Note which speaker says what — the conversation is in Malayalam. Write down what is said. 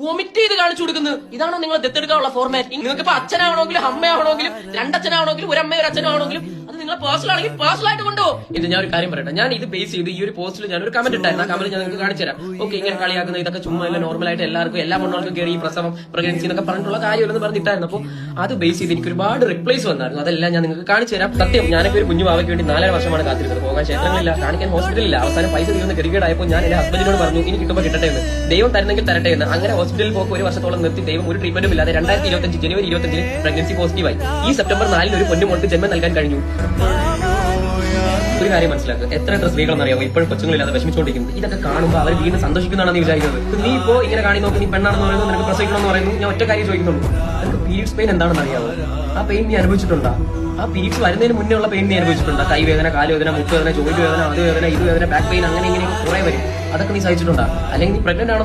Speaker 1: വൊമിറ്റ് ചെയ്ത് കാണിച്ചു കൊടുക്കുന്നത്. ഇതാണോ നിങ്ങൾ ദത്തെടുക്കാനുള്ള ഫോർമാറ്റ്? നിങ്ങൾക്ക് ഇപ്പൊ അച്ഛനാവണമെങ്കിലും അമ്മയാവണമെങ്കിലും രണ്ടച്ഛനാവണമെങ്കിലും ഒരു അമ്മയും ഒരു അച്ഛനാവണമെങ്കിലും അത് നിങ്ങളെ പേഴ്സണൽ ആണെങ്കിൽ പേഴ്സണൽ ആയിട്ട് കൊണ്ടുപോകും. ഇത് ഞാൻ ഒരു കാര്യം പറയട്ടെ, ഞാൻ ഇത് ബേസ് ചെയ്ത് ഈ ഒരു പോസ്റ്റിൽ ഞാൻ ഒരു കമന്റ് ഇട്ടായിരുന്നു. ആ കമന്റ് ഞാൻ നിങ്ങൾക്ക് കാണിച്ചു തരാം. ഓക്കെ, ഇങ്ങനെ കളിയാക്കുന്ന ഇതൊക്കെ ചുമ്മാ അല്ല, നോർമൽ ആയിട്ട് എല്ലാവർക്കും എല്ലാ മണ്ണുകൾക്കും കയറി ഈ പ്രസവം പ്രഗ്നൻസി എന്നൊക്കെ പറഞ്ഞിട്ടുള്ള കാര്യമല്ലെന്ന് പറഞ്ഞിട്ടായിരുന്നു. അപ്പോൾ അത് ബേസ് ചെയ്ത് എനിക്ക് ഒരുപാട് റിപ്ലൈസ് വന്നായിരുന്നു. അതെല്ലാം ഞാൻ നിങ്ങൾക്ക് കാണിച്ചു തരാം. സത്യം, ഞാനൊക്കെ ഒരു കുഞ്ഞു ഭാവയ്ക്ക് വേണ്ടി 4 വർഷമാണ് കാത്തിരുന്നത്. പോകാൻ ക്ഷേത്രങ്ങളില്ല, കാണിക്കാൻ ഹോസ്പിറ്റലില്ല. അവസാനം പൈസ തീർന്ന് ഗതികേടായപ്പോൾ ഞാൻ എന്റെ ഹസ്ബൻഡിനോട് പറഞ്ഞു, ഇനി കിട്ടുമ്പോൾ കിട്ടട്ടെ എന്ന്, ദൈവം തരുന്നെങ്കിൽ തരട്ടെ എന്ന്. അങ്ങനെ ഹോസ്പിറ്റലിൽ പോക്ക് 1 വർഷത്തോളം നിർത്തി. ദൈവം ഒരു ട്രീറ്റ്മെന്റും ഇല്ലാതെ 2025 ജനുവരി 25 പ്രഗ്നൻസി പോസിറ്റീവായി. ഈ സെപ്റ്റംബർ 4 ഒരു പൊന്നുമോൾക്ക് ജന്മം നൽകാൻ കഴിഞ്ഞു. ഒരു കാര്യം മനസ്സിലാക്കുക, എത്ര സ്ത്രീകളെന്നറിയാമോ ഇപ്പോഴും കൊച്ചുങ്ങളില്ലാതെ വിഷമിച്ചുകൊണ്ടിരിക്കുന്നത്. ഇതൊക്കെ കാണുമ്പോൾ അവർ വീണ്ടും സന്തോഷിക്കുന്നതാണെന്ന് വിചാരിക്കുന്നത്. നീ ഇപ്പോ ഇങ്ങനെ കാണി നോക്കി, നീ പെണ്ണാണെന്ന് പറയുന്നു, നിനക്ക് പ്രസവിക്കണമെന്ന് പറയുന്നു. ഞാൻ ഒറ്റ കാര്യം ചോദിക്കുന്നുള്ളൂ, നിനക്ക് പീരീഡ്സ് പെയിൻ എന്താണെന്ന് അറിയാമോ? ആ പെയിൻ നീ അനുഭവിച്ചിട്ടുണ്ടോ? ആ പീരീഡ്സ് വരുന്നതിന് മുന്നേ ഉള്ള പെയിൻ നീ അനുഭവിച്ചിട്ടുണ്ടോ? കൈവേദന, കാലുവേദന, മുട്ടുവേദന, ജോയിന്റ് വേദന, അത് വേദന, ഇത് വേദന, ബാക്ക് പെയിൻ, അങ്ങനെ ഇങ്ങനെ കുറെ വരും. അതൊക്കെ നീ സഹിച്ചിട്ടുണ്ടോ? അല്ലെങ്കിൽ നീ പ്രഗ്നന്റ് ആണോ